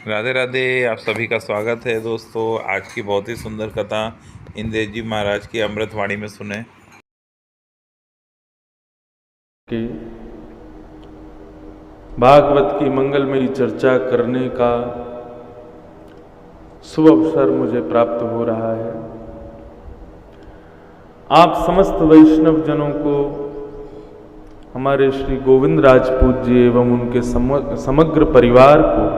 राधे राधे। आप सभी का स्वागत है दोस्तों। आज की बहुत ही सुंदर कथा इंद्र जी महाराज की अमृतवाणी में सुने कि भागवत की मंगलमयी चर्चा करने का शुभ अवसर मुझे प्राप्त हो रहा है। आप समस्त वैष्णव जनों को, हमारे श्री गोविंद राजपूत जी एवं उनके समग्र परिवार को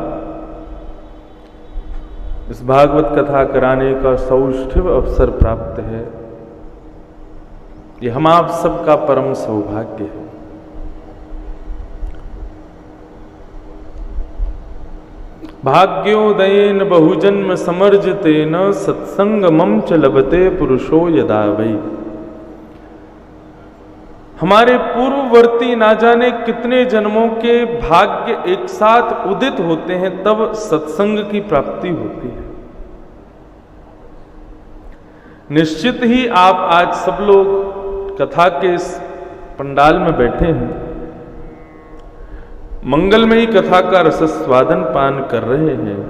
इस भागवत कथा कराने का सौष्ठव अवसर प्राप्त है। ये हम आप सबका परम सौभाग्य है। भाग्योदयेन बहुजन्म समर्जितेन सत्संगमं च लभते पुरुषो यदा वै। हमारे पूर्ववर्ती ना जाने कितने जन्मों के भाग्य एक साथ उदित होते हैं, तब सत्संग की प्राप्ति होती है। निश्चित ही आप आज सब लोग कथा के इस पंडाल में बैठे हैं, मंगलमयी कथा का रसस्वादन पान कर रहे हैं।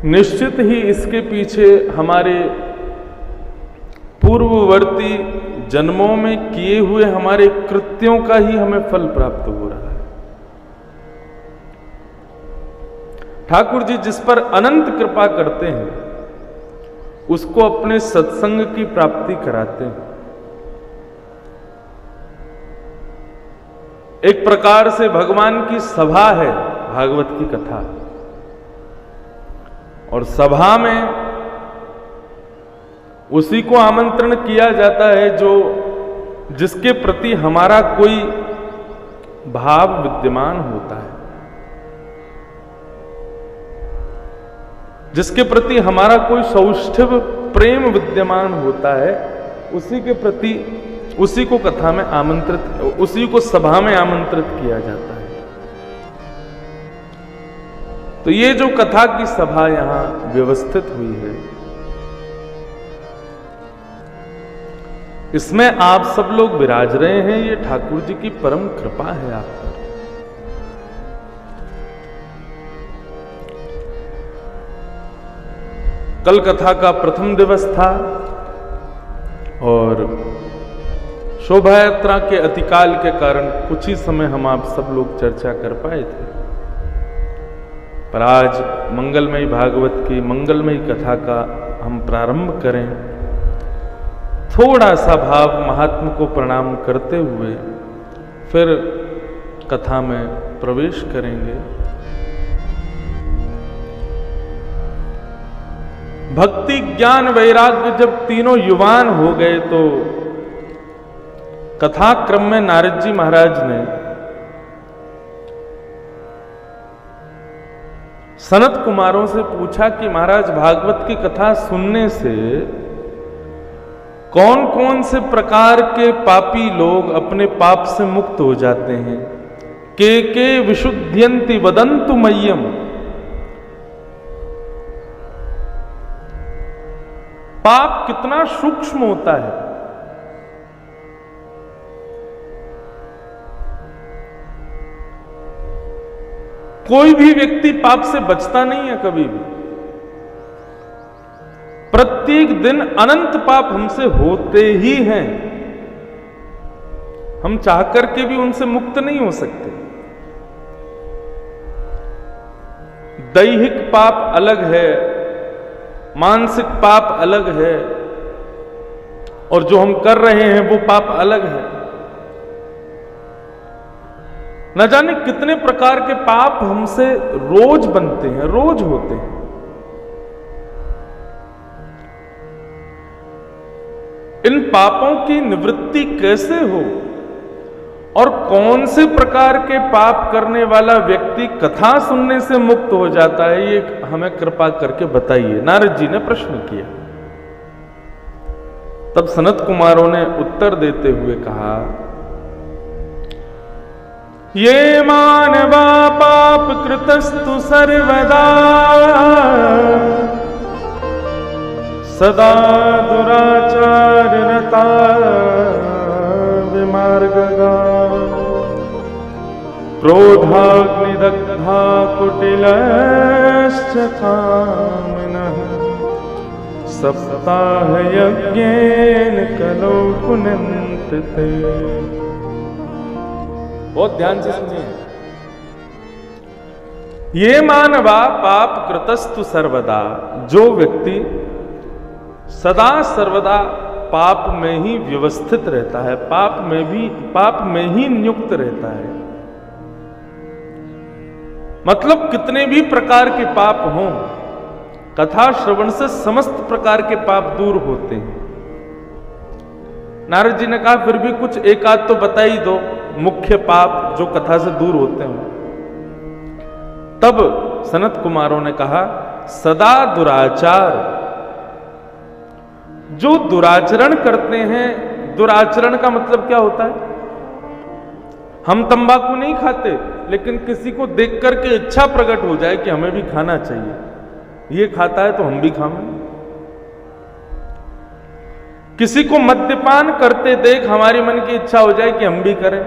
निश्चित ही इसके पीछे हमारे पूर्ववर्ती जन्मों में किए हुए हमारे कृत्यों का ही हमें फल प्राप्त हो रहा है। ठाकुर जी जिस पर अनंत कृपा करते हैं उसको अपने सत्संग की प्राप्ति कराते हैं। एक प्रकार से भगवान की सभा है भागवत की कथा, और सभा में उसी को आमंत्रण किया जाता है जो जिसके प्रति हमारा कोई भाव विद्यमान होता है, जिसके प्रति हमारा कोई सौष्ठव प्रेम विद्यमान होता है, उसी के प्रति उसी को कथा में आमंत्रित, उसी को सभा में आमंत्रित किया जाता है। तो ये जो कथा की सभा यहां व्यवस्थित हुई है, इसमें आप सब लोग विराज रहे हैं। ये ठाकुर जी की परम कृपा है आप पर। कल कथा का प्रथम दिवस था और शोभा यात्रा के अतिकाल के कारण कुछ ही समय हम आप सब लोग चर्चा कर पाए थे, पर आज मंगलमयी भागवत की मंगलमयी कथा का हम प्रारंभ करें। थोड़ा सा भाव महात्मा को प्रणाम करते हुए फिर कथा में प्रवेश करेंगे। भक्ति ज्ञान वैराग्य जब तीनों युवान हो गए तो कथा क्रम में नारद जी महाराज ने सनत कुमारों से पूछा कि महाराज, भागवत की कथा सुनने से कौन कौन से प्रकार के पापी लोग अपने पाप से मुक्त हो जाते हैं? के विशुद्ध्यन्ति वदन्तु मह्यम। पाप कितना सूक्ष्म होता है। कोई भी व्यक्ति पाप से बचता नहीं है कभी भी। प्रत्येक दिन अनंत पाप हमसे होते ही हैं। हम चाह करके भी उनसे मुक्त नहीं हो सकते। दैहिक पाप अलग है, मानसिक पाप अलग है, और जो हम कर रहे हैं वो पाप अलग है। न जाने कितने प्रकार के पाप हमसे रोज बनते हैं, रोज होते हैं। इन पापों की निवृत्ति कैसे हो और कौन से प्रकार के पाप करने वाला व्यक्ति कथा सुनने से मुक्त हो जाता है, ये हमें कृपा करके बताइए। नारद जी ने प्रश्न किया। तब सनत कुमारों ने उत्तर देते हुए कहा, ये मानवा पाप कृतस्तु सर्वदा सदा दुराचारनता विमार्गगा। क्रोधाग्निदग्धा कुटिलश्च कामिनः सप्ताहयज्ञेन कलो पुनन्ति ते। बहुत ध्यान से सुनिए। ये मानवा पाप कृतस्तु सर्वदा, जो व्यक्ति सदा सर्वदा पाप में ही व्यवस्थित रहता है, पाप में ही नियुक्त रहता है, मतलब कितने भी प्रकार के पाप हों, कथा श्रवण से समस्त प्रकार के पाप दूर होते हैं। नारद जी ने कहा फिर भी कुछ एक आध तो बता ही दो मुख्य पाप जो कथा से दूर होते हैं। तब सनत कुमारों ने कहा सदा दुराचार। जो दुराचरण करते हैं, दुराचरण का मतलब क्या होता है? हम तंबाकू नहीं खाते, लेकिन किसी को देख करके इच्छा प्रकट हो जाए कि हमें भी खाना चाहिए, ये खाता है तो हम भी खाएं। किसी को मद्यपान करते देख हमारी मन की इच्छा हो जाए कि हम भी करें।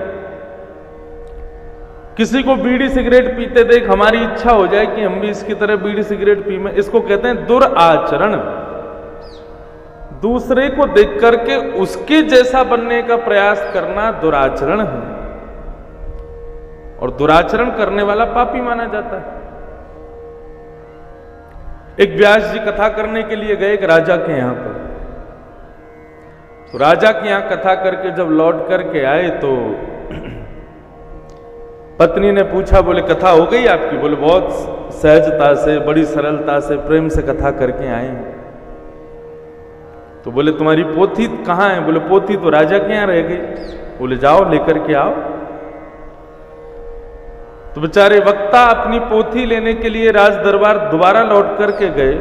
किसी को बीड़ी सिगरेट पीते देख हमारी इच्छा हो जाए कि हम भी इसकी तरह बीड़ी सिगरेट पी में। इसको कहते हैं दुराचरण। दूसरे को देख करके उसके जैसा बनने का प्रयास करना दुराचरण है, और दुराचरण करने वाला पापी माना जाता है। एक व्यास जी कथा करने के लिए गए एक राजा के यहां पर। तो राजा के यहां कथा करके जब लौट करके आए तो पत्नी ने पूछा, बोले कथा हो गई आपकी? बोले बहुत सहजता से, बड़ी सरलता से, प्रेम से कथा करके आए हैं। तो बोले तुम्हारी पोथी कहां है? बोले पोथी तो राजा के यहां रह गई। बोले जाओ लेकर के आओ। तो बेचारे वक्ता अपनी पोथी लेने के लिए राज दरबार दोबारा लौट करके गए।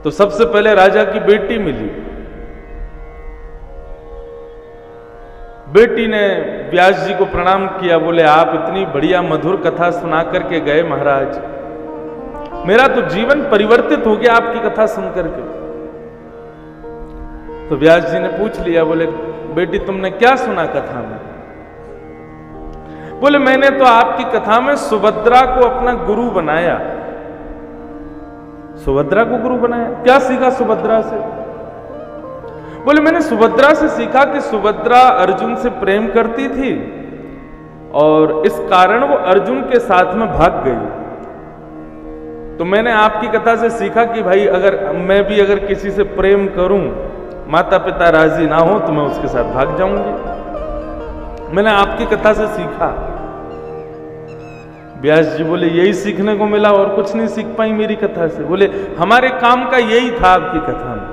तो सबसे पहले राजा की बेटी मिली। बेटी ने व्यास जी को प्रणाम किया, बोले आप इतनी बढ़िया मधुर कथा सुना करके गए महाराज, मेरा तो जीवन परिवर्तित हो गया आपकी कथा सुन करके। तो व्यास जी ने पूछ लिया, बोले बेटी तुमने क्या सुना कथा में? बोले मैंने तो आपकी कथा में सुभद्रा को अपना गुरु बनाया। सुभद्रा को गुरु बनाया? क्या सीखा सुभद्रा से? बोले मैंने सुभद्रा से सीखा कि सुभद्रा अर्जुन से प्रेम करती थी और इस कारण वो अर्जुन के साथ में भाग गई। तो मैंने आपकी कथा से सीखा कि भाई अगर मैं भी अगर किसी से प्रेम करूं, माता पिता राजी ना हो तो मैं उसके साथ भाग जाऊंगी। मैंने आपकी कथा से सीखा। व्यास जी बोले यही सीखने को मिला और कुछ नहीं सीख पाई मेरी कथा से? बोले हमारे काम का यही था आपकी कथा में।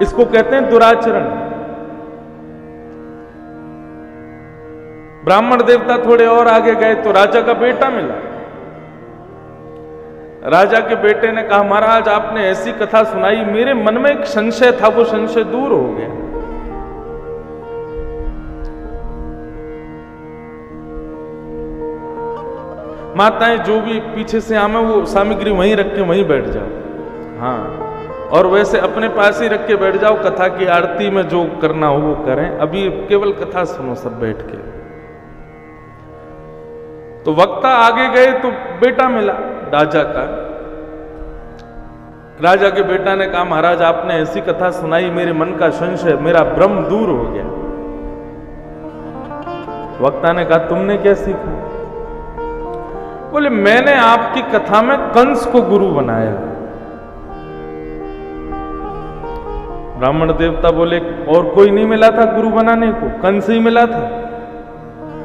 इसको कहते हैं दुराचरण। ब्राह्मण देवता थोड़े और आगे गए तो राजा का बेटा मिला। राजा के बेटे ने कहा महाराज आपने ऐसी कथा सुनाई, मेरे मन में एक संशय था, वो संशय दूर हो गया। माताएं जो भी पीछे से आमे वो सामग्री वहीं रख के वहीं बैठ जाओ। हाँ, और वैसे अपने पास ही रख के बैठ जाओ, कथा की आरती में जो करना हो वो करें, अभी केवल कथा सुनो सब बैठ के। तो वक्ता आगे गए तो बेटा मिला राजा का। राजा के बेटा ने कहा महाराज आपने ऐसी कथा सुनाई, मेरे मन का संशय, मेरा भ्रम दूर हो गया। वक्ता ने कहा तुमने क्या सीखा? बोले मैंने आपकी कथा में कंस को गुरु बनाया। ब्राह्मण देवता बोले और कोई नहीं मिला था गुरु बनाने को, कंस ही मिला था।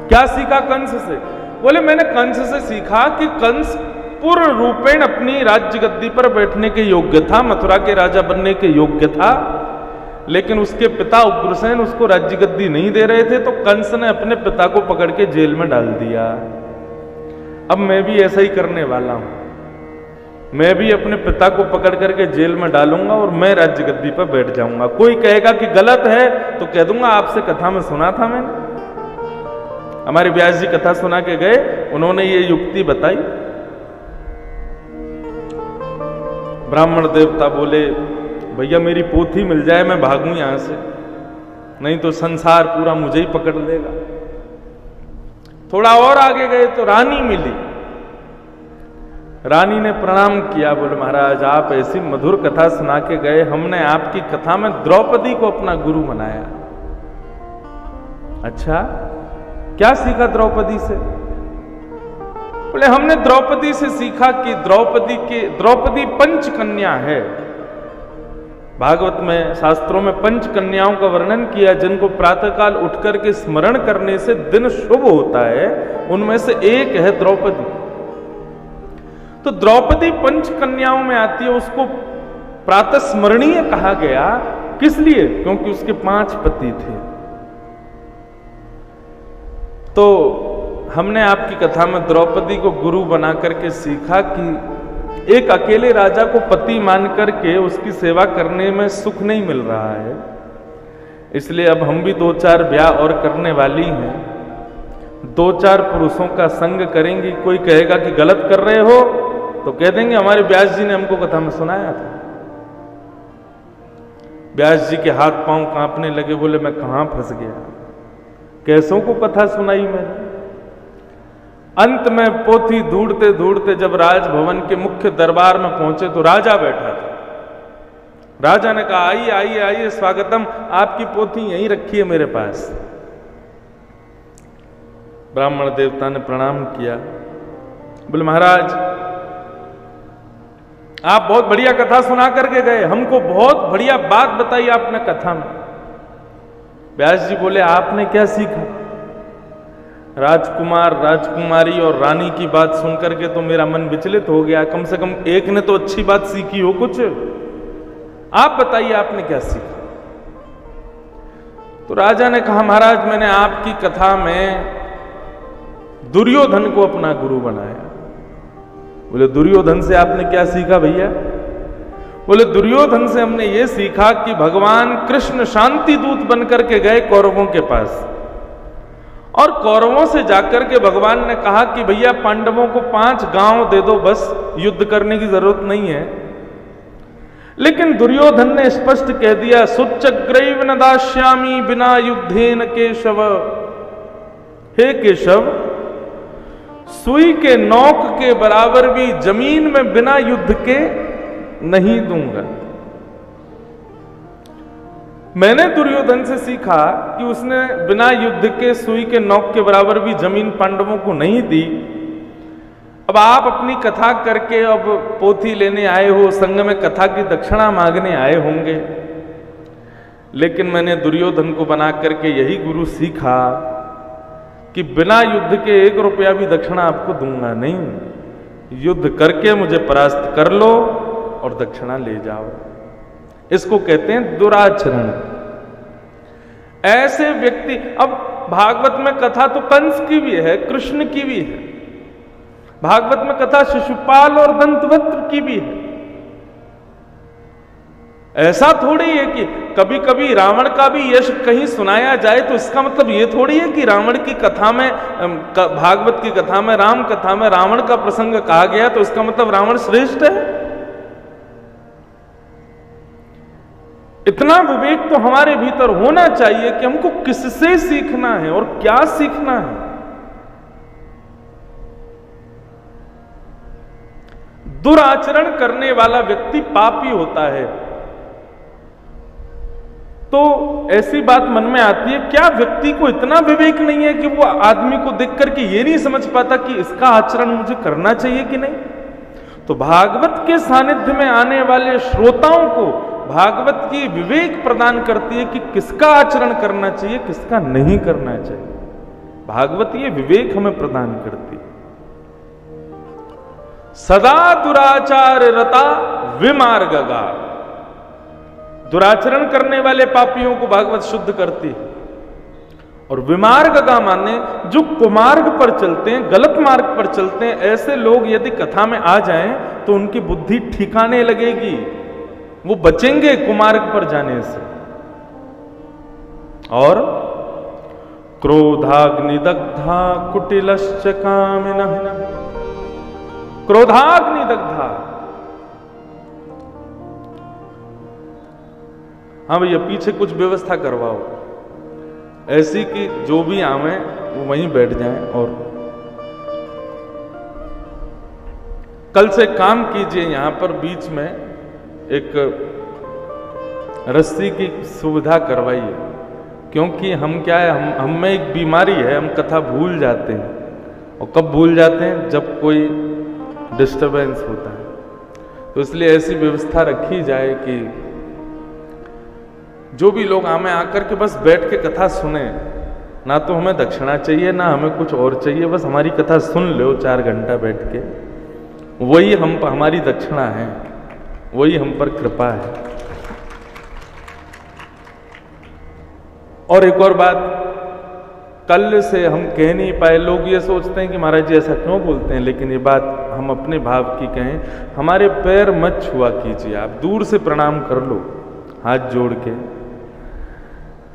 क्या सीखा कंस से? बोले मैंने कंस से सीखा कि कंस पूर्ण रूपेण अपनी राज्य गद्दी पर बैठने के योग्य था, मथुरा के राजा बनने के योग्य था, लेकिन उसके पिता उग्रसेन उसको राज्य गद्दी नहीं दे रहे थे, तो कंस ने अपने पिता को पकड़ के जेल में डाल दिया। अब मैं भी ऐसा ही करने वाला हूं, मैं भी अपने पिता को पकड़ करके जेल में डालूंगा और मैं राज्य गद्दी पर बैठ जाऊंगा। कोई कहेगा कि गलत है तो कह दूंगा आपसे कथा में सुना था मैंने। हमारे व्यास जी कथा सुना के गए, उन्होंने ये युक्ति बताई। ब्राह्मण देवता बोले भैया मेरी पोथी मिल जाए मैं भागूं यहां से, नहीं तो संसार पूरा मुझे ही पकड़ लेगा। थोड़ा और आगे गए तो रानी मिली। रानी ने प्रणाम किया, बोले महाराज आप ऐसी मधुर कथा सुना के गए, हमने आपकी कथा में द्रौपदी को अपना गुरु बनाया। अच्छा, क्या सीखा द्रौपदी से? बोले हमने द्रौपदी से सीखा कि द्रौपदी पंच कन्या है। भागवत में, शास्त्रों में पंच कन्याओं का वर्णन किया जिनको प्रातःकाल उठकर के स्मरण करने से दिन शुभ होता है। उनमें से एक है द्रौपदी। तो द्रौपदी पंच कन्याओं में आती है, उसको प्रातः स्मरणीय कहा गया। किस लिए? क्योंकि उसके 5 पति थे। तो हमने आपकी कथा में द्रौपदी को गुरु बना करके सीखा कि एक अकेले राजा को पति मान करके उसकी सेवा करने में सुख नहीं मिल रहा है। इसलिए अब हम भी 2-4 ब्याह और करने वाली हैं। 2-4 पुरुषों का संग करेंगी। कोई कहेगा कि गलत कर रहे हो तो कह देंगे हमारे व्यास जी ने हमको कथा में सुनाया था। व्यास जी के हाथ पांव कांपने लगे, बोले मैं कहां फंस गया, कैसों को कथा सुनाई मैंने। अंत में पोथी ढूंढते ढूंढते जब राजभवन के मुख्य दरबार में पहुंचे तो राजा बैठा था। राजा ने कहा आइए आइए आइए, स्वागतम, आपकी पोथी यहीं रखी है मेरे पास। ब्राह्मण देवता ने प्रणाम किया, बोले महाराज आप बहुत बढ़िया कथा सुना करके गए, हमको बहुत बढ़िया बात बताई आपने कथा में। व्यास जी बोले आपने क्या सीखा? राजकुमार, राजकुमारी और रानी की बात सुनकर के तो मेरा मन विचलित हो गया। कम से कम एक ने तो अच्छी बात सीखी हो कुछ। आप बताइए आपने क्या सीखा? तो राजा ने कहा महाराज मैंने आपकी कथा में दुर्योधन को अपना गुरु बनाया। बोले दुर्योधन से आपने क्या सीखा भैया? बोले दुर्योधन से हमने ये सीखा कि भगवान कृष्ण शांति दूत बनकर के गए कौरवों के पास, और कौरवों से जाकर के भगवान ने कहा कि भैया पांडवों को 5 गांव दे दो, बस युद्ध करने की जरूरत नहीं है। लेकिन दुर्योधन ने स्पष्ट कह दिया सुच्चग्रैव न दास्यामि बिना युद्धेन केशव। हे केशव, सुई के नोक के बराबर भी जमीन में बिना युद्ध के नहीं दूंगा। मैंने दुर्योधन से सीखा कि उसने बिना युद्ध के सुई के नोक के बराबर भी जमीन पांडवों को नहीं दी। अब आप अपनी कथा करके अब पोथी लेने आए हो, संग में कथा की दक्षिणा मांगने आए होंगे, लेकिन मैंने दुर्योधन को बना करके यही गुरु सीखा कि बिना युद्ध के 1 रुपया भी दक्षिणा आपको दूंगा नहीं। युद्ध करके मुझे परास्त कर लो और दक्षिणा ले जाओ। इसको कहते हैं दुराचरण। ऐसे व्यक्ति, अब भागवत में कथा तो कंस की भी है, कृष्ण की भी है। भागवत में कथा शिशुपाल और दंतवक्र की भी है। ऐसा थोड़ी है कि कभी कभी रावण का भी यश कहीं सुनाया जाए तो इसका मतलब ये थोड़ी है कि रावण की कथा में, भागवत की कथा में, राम कथा में रावण का प्रसंग कहा गया तो इसका मतलब रावण श्रेष्ठ है। इतना विवेक तो हमारे भीतर होना चाहिए कि हमको किससे सीखना है और क्या सीखना है। दुराचरण करने वाला व्यक्ति पापी होता है। तो ऐसी बात मन में आती है, क्या व्यक्ति को इतना विवेक नहीं है कि वो आदमी को देख करके ये नहीं समझ पाता कि इसका आचरण मुझे करना चाहिए कि नहीं? तो भागवत के सानिध्य में आने वाले श्रोताओं को भागवत की विवेक प्रदान करती है कि किसका आचरण करना चाहिए, किसका नहीं करना चाहिए। भागवत ये विवेक हमें प्रदान करती है। सदा दुराचार रता विमार्गगा। दुराचरण करने वाले पापियों को भागवत शुद्ध करती है। और विमार्ग का माने जो कुमार्ग पर चलते हैं, गलत मार्ग पर चलते हैं, ऐसे लोग यदि कथा में आ जाएं तो उनकी बुद्धि ठिकाने लगेगी, वो बचेंगे कुमार्ग पर जाने से। और क्रोधाग्निदग्धा कुटिलश्च कामिनः। क्रोधाग्निदग्धा, हाँ भैया पीछे कुछ व्यवस्था करवाओ। ऐसी कि जो भी आवे वो वहीं बैठ जाएं। और कल से काम कीजिए, यहां पर बीच में एक रस्सी की सुविधा करवाइए, क्योंकि हम क्या है, हम में एक बीमारी है, हम कथा भूल जाते हैं। और कब भूल जाते हैं? जब कोई डिस्टरबेंस होता है। तो इसलिए ऐसी व्यवस्था रखी जाए कि जो भी लोग हमें आकर के बस बैठ के कथा सुने, ना तो हमें दक्षिणा चाहिए ना हमें कुछ और चाहिए, बस हमारी कथा सुन लो 4 घंटा बैठ के, वही हमारी दक्षिणा है, वही हम पर कृपा है। और एक और बात, कल से हम कह नहीं पाए, लोग ये सोचते हैं कि महाराज जी ऐसा क्यों बोलते हैं, लेकिन ये बात हम अपने भाव की कहें, हमारे पैर मत छुआ कीजिए, आप दूर से प्रणाम कर लो हाथ जोड़ के।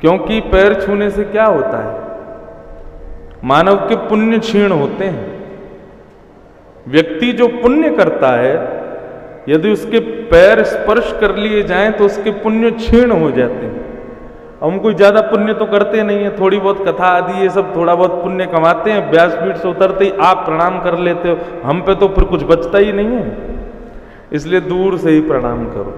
क्योंकि पैर छूने से क्या होता है, मानव के पुण्य क्षीण होते हैं। व्यक्ति जो पुण्य करता है, यदि उसके पैर स्पर्श कर लिए जाएं तो उसके पुण्य क्षीण हो जाते हैं। हम कोई ज्यादा पुण्य तो करते नहीं है, थोड़ी बहुत कथा आदि ये सब थोड़ा बहुत पुण्य कमाते हैं, व्यासपीठ से उतरते ही आप प्रणाम कर लेते हो, हम पे तो फिर कुछ बचता ही नहीं है। इसलिए दूर से ही प्रणाम करो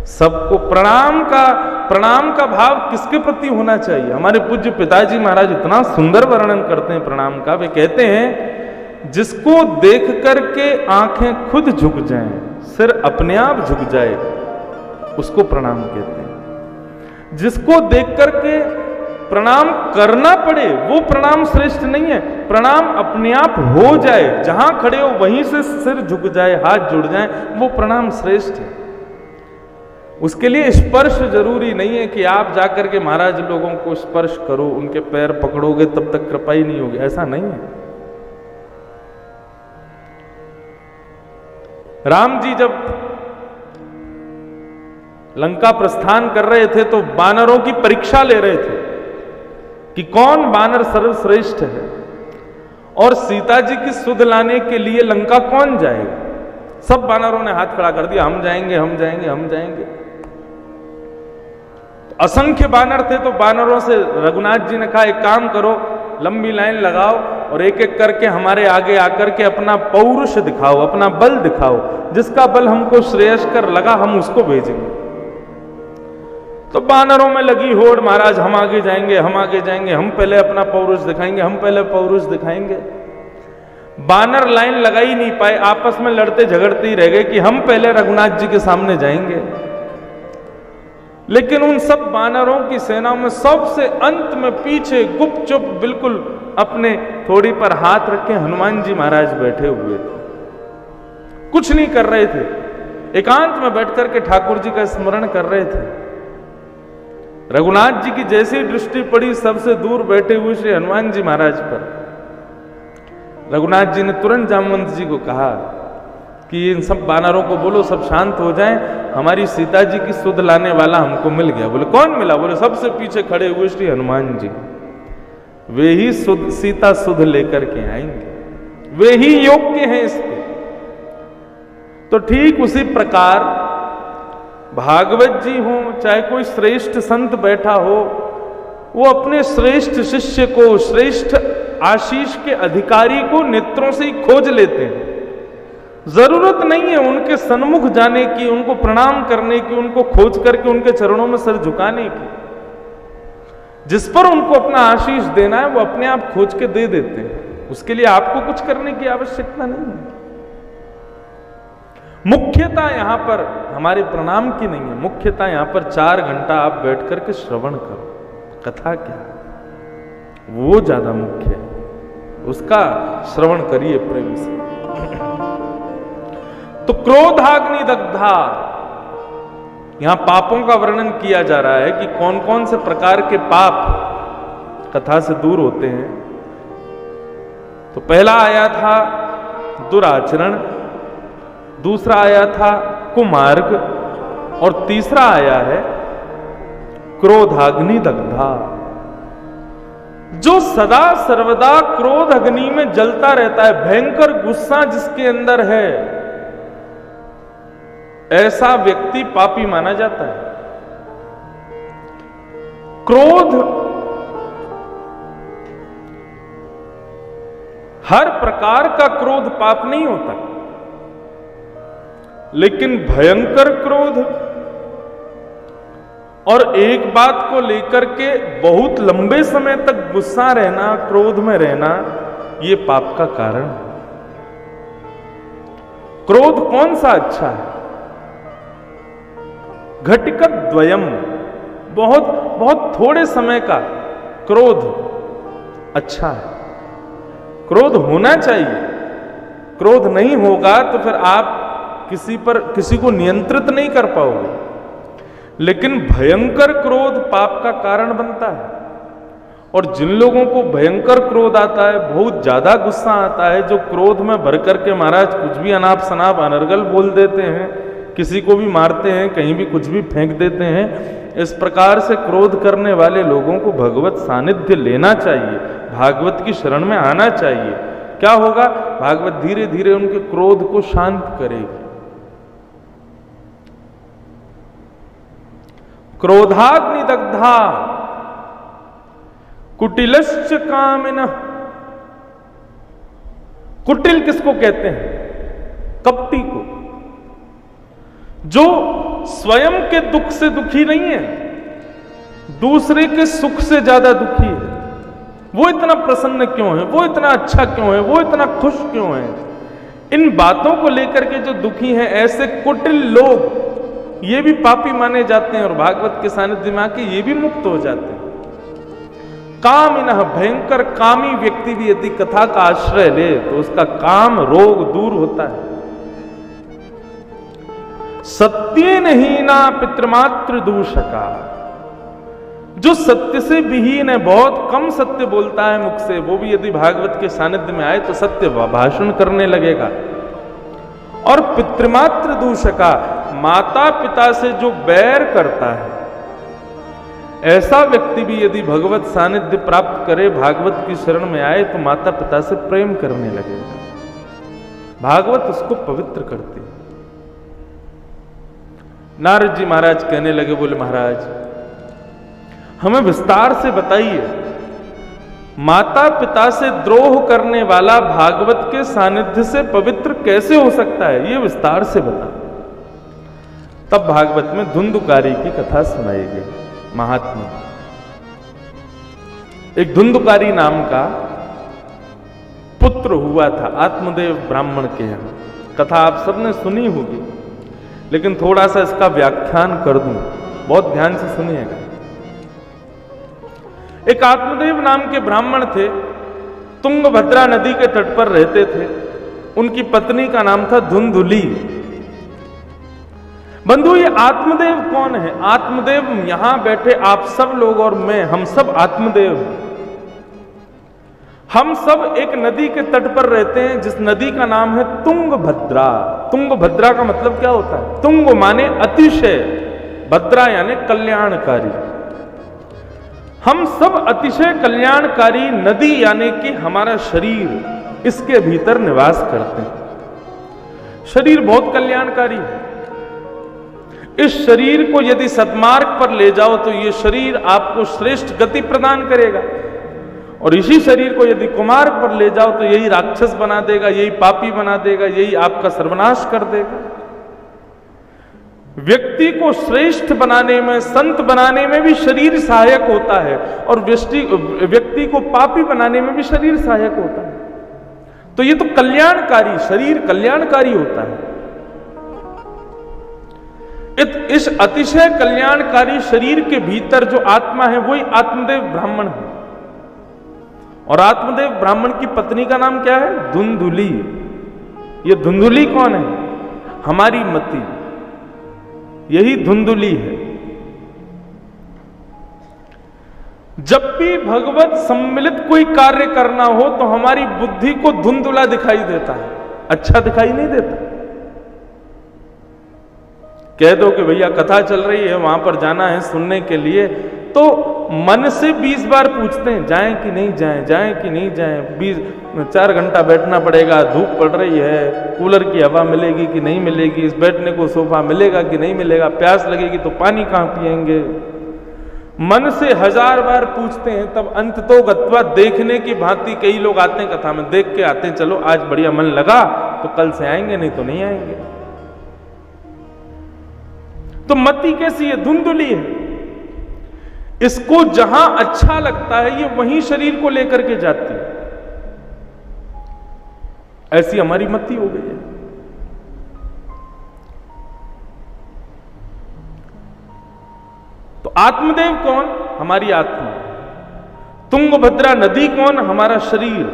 सबको। प्रणाम का भाव किसके प्रति होना चाहिए? हमारे पूज्य पिताजी महाराज इतना सुंदर वर्णन करते हैं प्रणाम का। वे कहते हैं, जिसको देख करके आंखें खुद झुक जाएं, सिर अपने आप झुक जाए, उसको प्रणाम कहते हैं। जिसको देख करके प्रणाम करना पड़े वो प्रणाम श्रेष्ठ नहीं है। प्रणाम अपने आप हो जाए, जहां खड़े हो वहीं से सिर झुक जाए, हाथ जुड़ जाए, वो प्रणाम श्रेष्ठ है। उसके लिए स्पर्श जरूरी नहीं है कि आप जाकर के महाराज लोगों को स्पर्श करो, उनके पैर पकड़ोगे तब तक कृपा ही नहीं होगी, ऐसा नहीं है। राम जी जब लंका प्रस्थान कर रहे थे तो बानरों की परीक्षा ले रहे थे कि कौन बानर सर्वश्रेष्ठ है, और सीता जी की सुध लाने के लिए लंका कौन जाएगा। सब बानरों ने हाथ खड़ा कर दिया, हम जाएंगे हम जाएंगे हम जाएंगे। असंख्य बानर थे, तो बानरों से रघुनाथ जी ने कहा, एक काम करो, लंबी लाइन लगाओ और एक एक करके हमारे आगे आकर के अपना पौरुष दिखाओ, अपना बल दिखाओ, जिसका बल हमको श्रेयस्कर लगा हम उसको भेजेंगे। तो बानरों में लगी होड़, महाराज हम आगे जाएंगे हम आगे जाएंगे, हम पहले अपना पौरुष दिखाएंगे, हम पहले पौरुष दिखाएंगे। बानर लाइन लगा ही नहीं पाए, आपस में लड़ते झगड़ते ही रह गए कि हम पहले रघुनाथ जी के सामने जाएंगे। लेकिन उन सब बानरों की सेना में सबसे अंत में पीछे गुपचुप बिल्कुल अपने थोड़ी पर हाथ रखे हनुमान जी महाराज बैठे हुए थे, कुछ नहीं कर रहे थे, एकांत में बैठ करके ठाकुर जी का स्मरण कर रहे थे। रघुनाथ जी की जैसी दृष्टि पड़ी सबसे दूर बैठे हुए श्री हनुमान जी महाराज पर, रघुनाथ जी ने तुरंत जामवंत जी को कहा कि इन सब बानरों को बोलो सब शांत हो जाएं, हमारी सीता जी की सुध लाने वाला हमको मिल गया। बोले कौन मिला? बोले सबसे पीछे खड़े हुए श्री हनुमान जी, वे ही सीता सुध लेकर के आएंगे, वे ही योग्य हैं इसके। तो ठीक उसी प्रकार भागवत जी हो, चाहे कोई श्रेष्ठ संत बैठा हो, वो अपने श्रेष्ठ शिष्य को, श्रेष्ठ आशीष के अधिकारी को नेत्रों से ही खोज लेते हैं। जरूरत नहीं है उनके सन्मुख जाने की, उनको प्रणाम करने की, उनको खोज करके उनके चरणों में सिर झुकाने की। जिस पर उनको अपना आशीष देना है वो अपने आप खोज के दे देते हैं, उसके लिए आपको कुछ करने की आवश्यकता नहीं है। मुख्यता यहां पर हमारे प्रणाम की नहीं है, मुख्यता यहां पर 4 घंटा आप बैठ करके श्रवण करो, कथा क्या वो ज्यादा मुख्य है, उसका श्रवण करिए प्रेम से। तो क्रोधाग्नि दग्धा, यहां पापों का वर्णन किया जा रहा है कि कौन कौन से प्रकार के पाप कथा से दूर होते हैं। तो पहला आया था दुराचरण, दूसरा आया था कुमार्ग, और तीसरा आया है क्रोधाग्नि दग्धा। जो सदा सर्वदा क्रोध अग्नि में जलता रहता है, भयंकर गुस्सा जिसके अंदर है, ऐसा व्यक्ति पापी माना जाता है। क्रोध हर प्रकार का क्रोध पाप नहीं होता, लेकिन भयंकर क्रोध और एक बात को लेकर के बहुत लंबे समय तक गुस्सा रहना, क्रोध में रहना, ये पाप का कारण है। क्रोध कौन सा अच्छा है? घटिकत द्वयम, बहुत बहुत थोड़े समय का क्रोध अच्छा है। क्रोध होना चाहिए। क्रोध नहीं होगा तो फिर आप किसी को नियंत्रित नहीं कर पाओगे। लेकिन भयंकर क्रोध पाप का कारण बनता है। और जिन लोगों को भयंकर क्रोध आता है, बहुत ज्यादा गुस्सा आता है, जो क्रोध में भर करके महाराज कुछ भी अनाप शनाप अनर्गल बोल देते हैं, किसी को भी मारते हैं, कहीं भी कुछ भी फेंक देते हैं, इस प्रकार से क्रोध करने वाले लोगों को भगवत सानिध्य लेना चाहिए, भागवत की शरण में आना चाहिए। क्या होगा? भागवत धीरे धीरे उनके क्रोध को शांत करेगी। क्रोधाग्निदग्धा कुटिलश्च कामिनः। कुटिल किसको कहते हैं? कपटी को, जो स्वयं के दुख से दुखी नहीं है, दूसरे के सुख से ज्यादा दुखी है। वो इतना प्रसन्न क्यों है, वो इतना अच्छा क्यों है, वो इतना खुश क्यों है, इन बातों को लेकर के जो दुखी हैं, ऐसे कुटिल लोग ये भी पापी माने जाते हैं और भागवत के सानिध्य में आके ये भी मुक्त हो जाते हैं। कामिनः, भयंकर कामी व्यक्ति भी यदि कथा का आश्रय ले तो उसका काम रोग दूर होता है। सत्य नहीं ना पितृमातृ दूषका, जो सत्य से विहीन है, बहुत कम सत्य बोलता है मुख से, वो भी यदि भागवत के सानिध्य में आए तो सत्य भाषण करने लगेगा। और पितृमातृ दूषका, माता पिता से जो बैर करता है, ऐसा व्यक्ति भी यदि भगवत सानिध्य प्राप्त करे, भागवत की शरण में आए तो माता पिता से प्रेम करने लगेगा। भागवत उसको पवित्र करती है। नारद जी महाराज कहने लगे, बोले महाराज हमें विस्तार से बताइए, माता पिता से द्रोह करने वाला भागवत के सानिध्य से पवित्र कैसे हो सकता है, ये विस्तार से बता। तब भागवत में धुंधुकारी की कथा सुनाई गई। महात्मा, एक धुंधुकारी नाम का पुत्र हुआ था आत्मदेव ब्राह्मण के यहां। कथा आप सबने सुनी होगी, लेकिन थोड़ा सा इसका व्याख्यान कर दूं, बहुत ध्यान से सुनिएगा। एक आत्मदेव नाम के ब्राह्मण थे, तुंगभद्रा नदी के तट पर रहते थे। उनकी पत्नी का नाम था धुंधुली। बंधु, ये आत्मदेव कौन है? आत्मदेव यहां बैठे आप सब लोग और मैं, हम सब आत्मदेव हैं। हम सब एक नदी के तट पर रहते हैं, जिस नदी का नाम है तुंगभद्रा। तुंगभद्रा का मतलब क्या होता है? तुंग माने अतिशय, भद्रा यानी कल्याणकारी। हम सब अतिशय कल्याणकारी नदी यानी कि हमारा शरीर, इसके भीतर निवास करते हैं। शरीर बहुत कल्याणकारी है। इस शरीर को यदि सद्मार्ग पर ले जाओ तो ये शरीर आपको श्रेष्ठ गति प्रदान करेगा, और इसी शरीर को यदि कुमार्ग पर ले जाओ तो यही राक्षस बना देगा, यही पापी बना देगा, यही आपका सर्वनाश कर देगा। व्यक्ति को श्रेष्ठ बनाने में, संत बनाने में भी शरीर सहायक होता है, और व्यक्ति को पापी बनाने में भी शरीर सहायक होता है। तो ये तो कल्याणकारी, शरीर कल्याणकारी होता है। इस अतिशय कल्याणकारी शरीर के भीतर जो आत्मा है वही आत्मदेव ब्राह्मण है। और आत्मदेव ब्राह्मण की पत्नी का नाम क्या है? धुंधुली। ये धुंधुली कौन है? हमारी मति, यही धुंधुली है। जब भी भगवत सम्मिलित कोई कार्य करना हो तो हमारी बुद्धि को धुंधुला दिखाई देता है, अच्छा दिखाई नहीं देता। कह दो कि भैया कथा चल रही है, वहां पर जाना है सुनने के लिए, तो मन से 20 बार पूछते हैं जाएं कि नहीं जाएं, जाएं कि नहीं जाएं। 4 घंटा बैठना पड़ेगा, धूप पड़ रही है, कूलर की हवा मिलेगी कि नहीं मिलेगी, इस बैठने को सोफा मिलेगा कि नहीं मिलेगा, प्यास लगेगी तो पानी कहाँ पिएंगे। मन से 1000 बार पूछते हैं, तब अंत तो गत्वा देखने की भांति कई लोग आते हैं कथा में, देख के आते हैं, चलो आज बढ़िया मन लगा तो कल से आएंगे, नहीं तो नहीं आएंगे। तो मति कैसी है? धुंधली है। इसको जहां अच्छा लगता है ये वहीं शरीर को लेकर के जाती है। ऐसी हमारी मति हो गई है। तो आत्मदेव कौन? हमारी आत्मा। तुंगभद्रा नदी कौन? हमारा शरीर।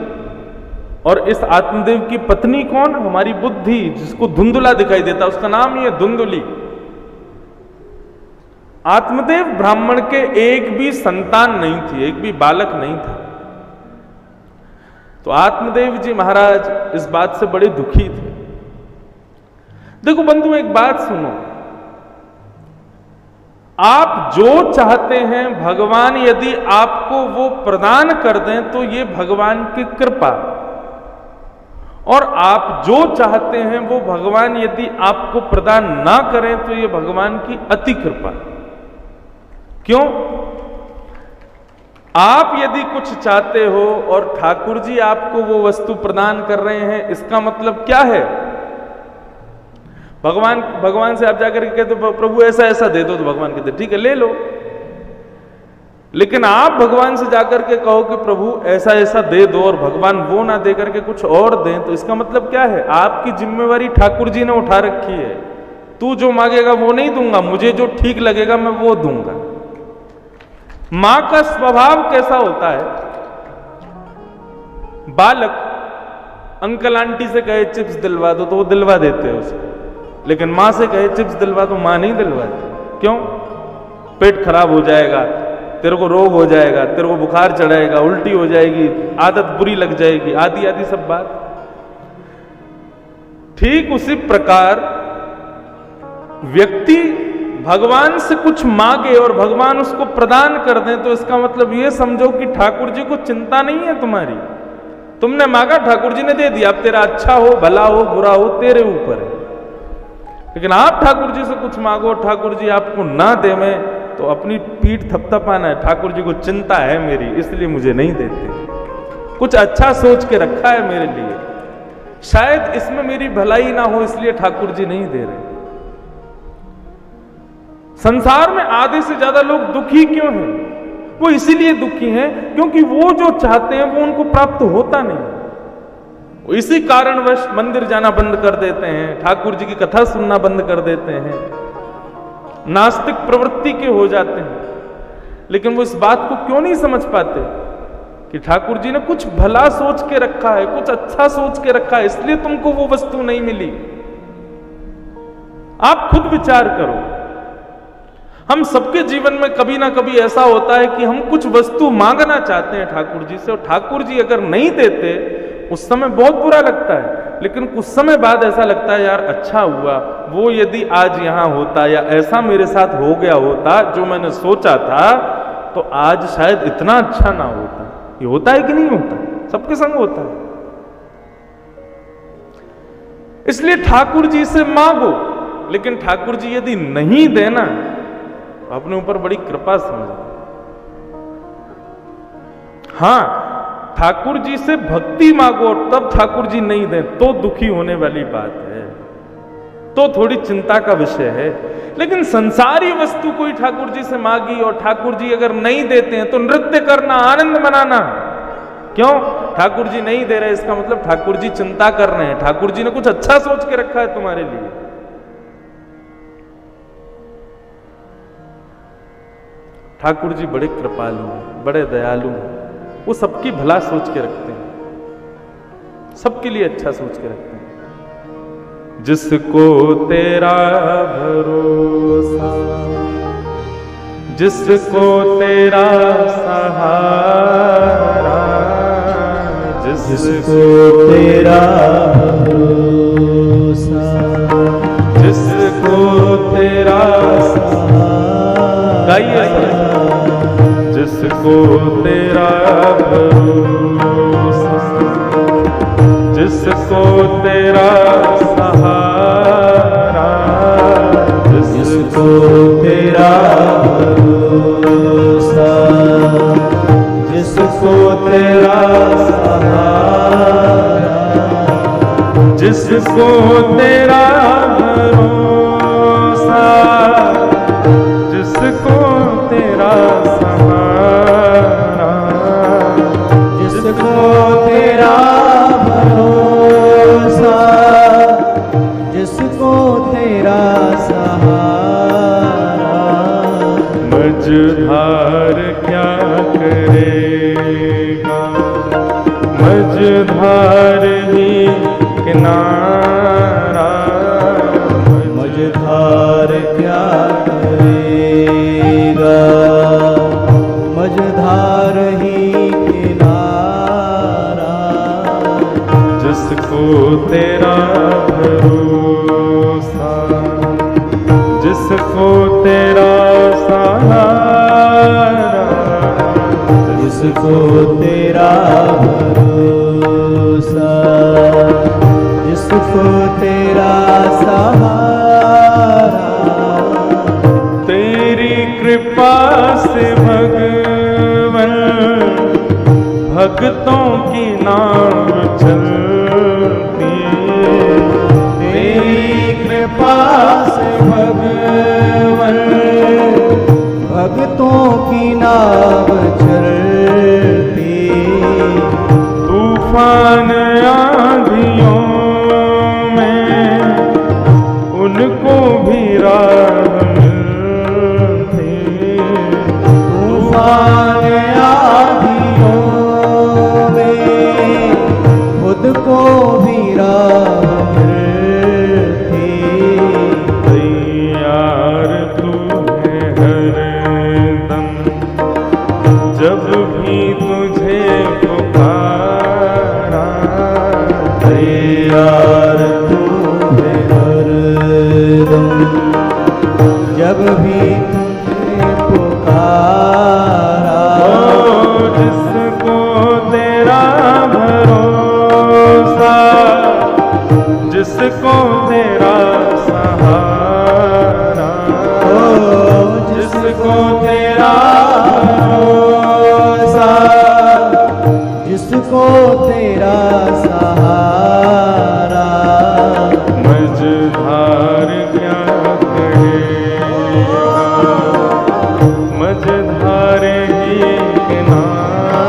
और इस आत्मदेव की पत्नी कौन? हमारी बुद्धि, जिसको धुंधला दिखाई देता, उसका नाम ही है धुंधली। आत्मदेव ब्राह्मण के एक भी संतान नहीं थी, एक भी बालक नहीं था। तो आत्मदेव जी महाराज इस बात से बड़े दुखी थे। देखो बंधु, एक बात सुनो, आप जो चाहते हैं भगवान यदि आपको वो प्रदान कर दें तो ये भगवान की कृपा, और आप जो चाहते हैं वो भगवान यदि आपको प्रदान ना करें तो ये भगवान की अति कृपा। क्यों? आप यदि कुछ चाहते हो और ठाकुर जी आपको वो वस्तु प्रदान कर रहे हैं, इसका मतलब क्या है? भगवान से आप जाकर के कहते हो प्रभु ऐसा ऐसा दे दो, तो भगवान कहते ठीक है ले लो। लेकिन आप भगवान से जाकर के कहो कि प्रभु ऐसा ऐसा दे दो, और भगवान वो ना दे करके कुछ और दें, तो इसका मतलब क्या है? आपकी जिम्मेवारी ठाकुर जी ने उठा रखी है। तू जो मांगेगा वो नहीं दूंगा, मुझे जो ठीक लगेगा मैं वो दूंगा। मां का स्वभाव कैसा होता है? बालक अंकल आंटी से कहे चिप्स दिलवा दो तो वो दिलवा देते हैं उसको, लेकिन मां से कहे चिप्स दिलवा दो, मां नहीं दिलवाती। क्यों? पेट खराब हो जाएगा, तेरे को रोग हो जाएगा, तेरे को बुखार चढ़ाएगा, उल्टी हो जाएगी, आदत बुरी लग जाएगी, आदि आदि सब बात। ठीक उसी प्रकार व्यक्ति भगवान से कुछ मांगे और भगवान उसको प्रदान कर दें, तो इसका मतलब ये समझो कि ठाकुर जी को चिंता नहीं है तुम्हारी। तुमने मांगा, ठाकुर जी ने दे दिया, अब तेरा अच्छा हो, भला हो, बुरा हो, तेरे ऊपर है। लेकिन आप ठाकुर जी से कुछ मांगो, ठाकुर जी आपको ना दे, में तो अपनी पीठ थपथपाना है, ठाकुर जी को चिंता है मेरी, इसलिए मुझे नहीं देते। कुछ अच्छा सोच के रखा है मेरे लिए, शायद इसमें मेरी भलाई ना हो, इसलिए ठाकुर जी नहीं दे रहे। संसार में आधे से ज्यादा लोग दुखी क्यों हैं? वो इसीलिए दुखी हैं क्योंकि वो जो चाहते हैं वो उनको प्राप्त होता नहीं। वो इसी कारणवश मंदिर जाना बंद कर देते हैं, ठाकुर जी की कथा सुनना बंद कर देते हैं, नास्तिक प्रवृत्ति के हो जाते हैं। लेकिन वो इस बात को क्यों नहीं समझ पाते कि ठाकुर जी ने कुछ भला सोच के रखा है, कुछ अच्छा सोच के रखा है, इसलिए तुमको वो वस्तु नहीं मिली। आप खुद विचार करो, हम सबके जीवन में कभी ना कभी ऐसा होता है कि हम कुछ वस्तु मांगना चाहते हैं ठाकुर जी से, और ठाकुर जी अगर नहीं देते उस समय बहुत बुरा लगता है, लेकिन कुछ समय बाद ऐसा लगता है यार अच्छा हुआ, वो यदि आज यहां होता या ऐसा मेरे साथ हो गया होता जो मैंने सोचा था, तो आज शायद इतना अच्छा ना होता। ये होता है कि नहीं होता? सबके संग होता है। इसलिए ठाकुर जी से मांगो, लेकिन ठाकुर जी यदि नहीं देना अपने ऊपर बड़ी कृपा समझो। हाँ, ठाकुर जी से भक्ति मांगो तब ठाकुर जी नहीं दें तो दुखी होने वाली बात है, तो थोड़ी चिंता का विषय है। लेकिन संसारी वस्तु कोई ठाकुर जी से मांगी और ठाकुर जी अगर नहीं देते हैं तो नृत्य करना, आनंद मनाना। क्यों? ठाकुर जी नहीं दे रहे, इसका मतलब ठाकुर जी चिंता कर रहे हैं, ठाकुर जी ने कुछ अच्छा सोच के रखा है तुम्हारे लिए। ठाकुर जी बड़े कृपालु हैं, बड़े दयालु हैं, वो सबकी भला सोच के रखते हैं, सबके लिए अच्छा सोच के रखते हैं। जिसको तेरा भरोसा, जिसको तेरा सहारा, जिसको तेरा भरोसा, जिसको तेरा सहारा, जिसको तेरा भरोसा, जिसको तेरा सहारा, जिसको तेरा भरोसा, सहारा, जिसको तेरा भरोसा, जिसको तेरा सहारा, जिसको तेरा भरोसा, जिसको तेरा सहारा, मझधार क्या करेगा, मझधार ही किनारा, मझधार क्या करेगा, मझधार ही किनारा, जिसको तेरा भरोसा, जिसको तेरा सहारा, जिसको तेरा भरोसा, जिसको तेरा सहारा, तेरी कृपा से भगवन भक्तों की नाम चलती, तेरी कृपा से भगवन भक्तों की नाव चलती, तूफान आंधियों में उनको भी राह मिलती, तूफान आंधियों में खुद को भी राह मिलती, तैयार तू है हरदम जब भी तुझे पुकारा, तैयार तू है हरदम जब भी तुझे पुकारा, जिसको तेरा भरोसा, जिसको तेरा सहारा, जिसको तेरा भरोसा, जिसको तेरा सहारा, मझधार क्या करेगा, मझधार ही किनारा,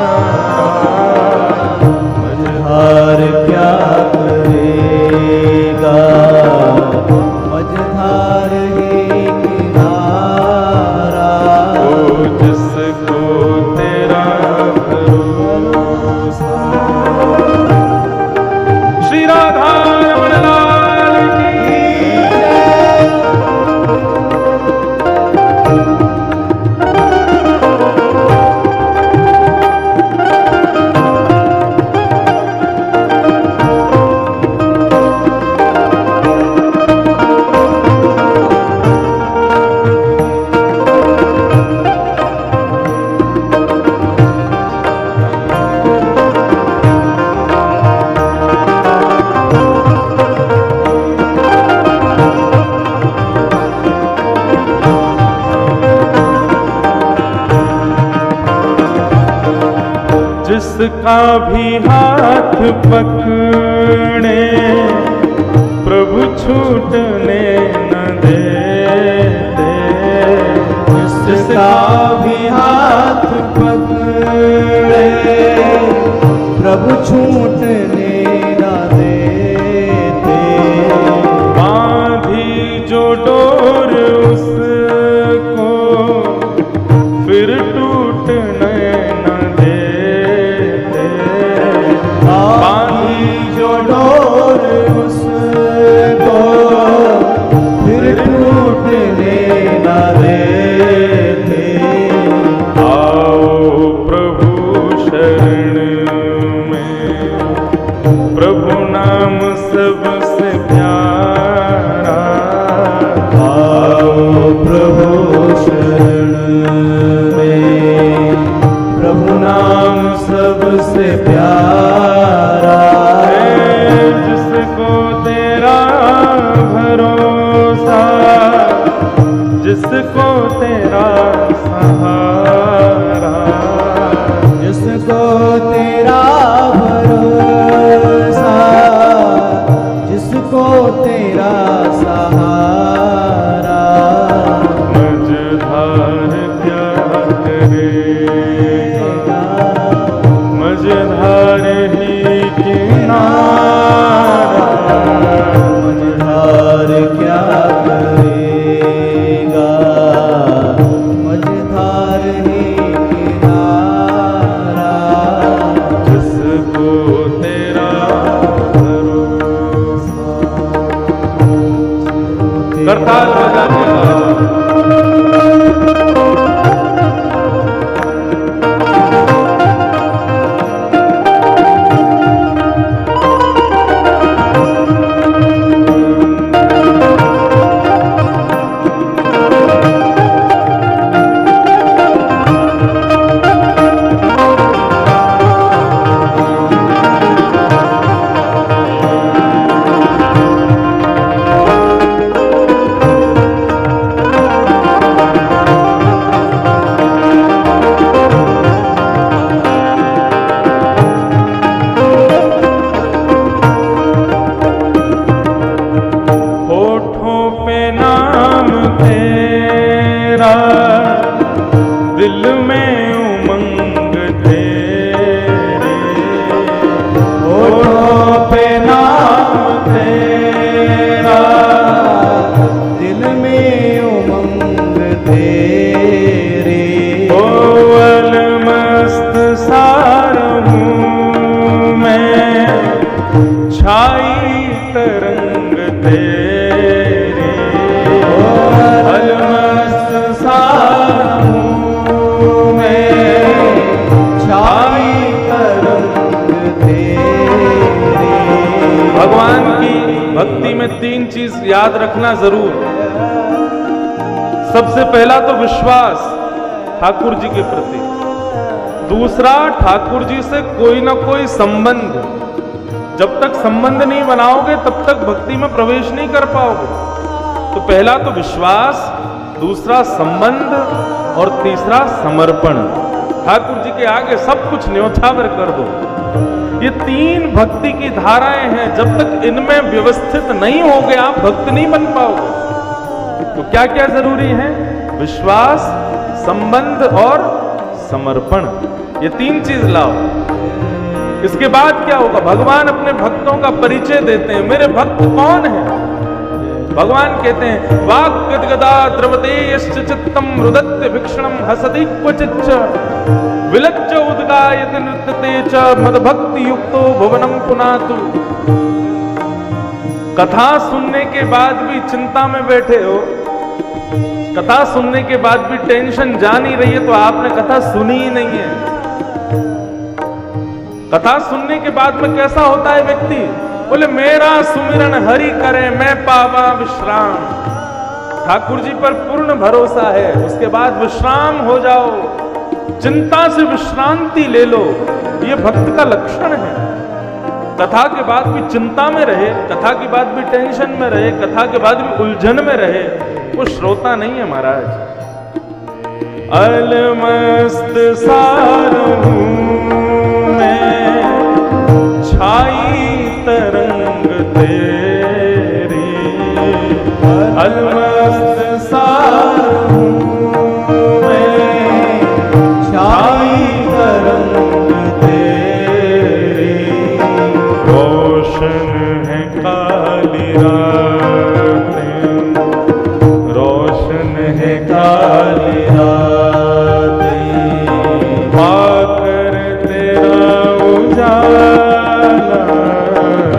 मझधार क्या करेगा, मझधार ही किनारा, ओ जिसको तेरा भरोसा। श्री राधा रमण लाल की जिसका भी हाथ पकड़े प्रभु छूटने न देते, जिसका भी हाथ पकड़े प्रभु छूटने न देते, बांधी जो डोर उसको फिर टूटने न देते, बांधी जो डोर उसको फिर टूटने न देते, आओ प्रभु शरण में, प्रभु नाम सबसे प्यारा, आओ प्रभु शरण में, प्रभु नाम सबसे प्यारा, जिसको तेरा भरोसा, जिसको तेरा सहारा, जिसको तेरा मझधार ही किनारा, मझधार क्या करेगा, मझधार ही किनारा, जिसको तेरा भरोसा। करताल बजाते हैं। दिल में उमंग तेरे, होठों पे नाम तेरा, दिल में उमंग तेरे, ओ अलमस्त सारहूं मैं, छाई तरंग तेरे, अलमस्त सारहूं भगवान की भक्ति में 3 चीज याद रखना जरूर। सबसे पहला तो विश्वास ठाकुर जी के प्रति, दूसरा ठाकुर जी से कोई ना कोई संबंध। जब तक संबंध नहीं बनाओगे तब तक भक्ति में प्रवेश नहीं कर पाओगे। तो पहला तो विश्वास, दूसरा संबंध और तीसरा समर्पण। ठाकुर जी के आगे सब कुछ न्योछावर कर दो। ये 3 भक्ति की धाराएं हैं। जब तक इनमें व्यवस्थित नहीं होगे आप भक्त नहीं बन पाओगे। तो क्या क्या जरूरी है? विश्वास, संबंध और समर्पण। ये 3 चीज लाओ। इसके बाद क्या होगा? भगवान अपने भक्तों का परिचय देते हैं। मेरे भक्त कौन है? भगवान कहते हैं वाक्गदा द्रवते यश्च चित्तम रुदत्य भिक्षणम हसति क्वचिच्च विलज्ज उद्गायति नृत्यते च मदभक्ति युक्तो भुवनम पुनातु। कथा सुनने के बाद भी चिंता में बैठे हो, कथा सुनने के बाद भी टेंशन जा नहीं रही है, तो आपने कथा सुनी ही नहीं है। कथा सुनने के बाद में कैसा होता है व्यक्ति? बोले मेरा सुमिरन हरि करे मैं पावा विश्राम। ठाकुर जी पर पूर्ण भरोसा है, उसके बाद विश्राम हो जाओ, चिंता से विश्रांति ले लो। ये भक्त का लक्षण है। कथा के बाद भी चिंता में रहे, कथा के बाद भी टेंशन में रहे, कथा के बाद भी उलझन में रहे, वो श्रोता नहीं है महाराज। अलमस्त सारहूं मैं, छाई तरंग तेरी, अलमस्त सारहूं मैं, छाई तरंग तेरी, रोशन है काली रातें, रोशन है काली रातें, पाकर तेरा उजाला,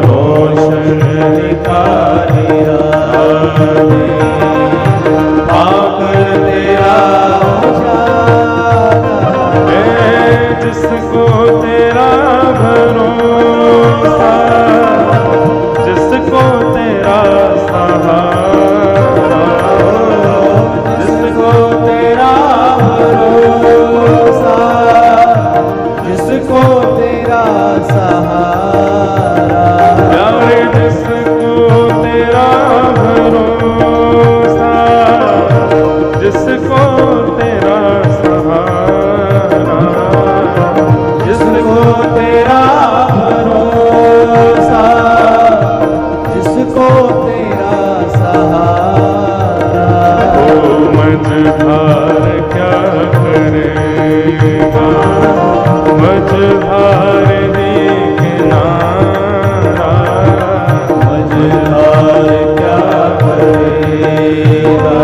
रोशन है काली रातें, पाकर तेरा उजाला, जिसको तेरा भरोसा, जिसको तेरा सहारा, जिसको तेरा भरोसा, जिसको तेरा सहारा, प्यारे जिसको तेरा भरोसा, जिसको तेरा सहारा, जिसको तेरा मझधारनी किनारा, मझधार क्या करेगा,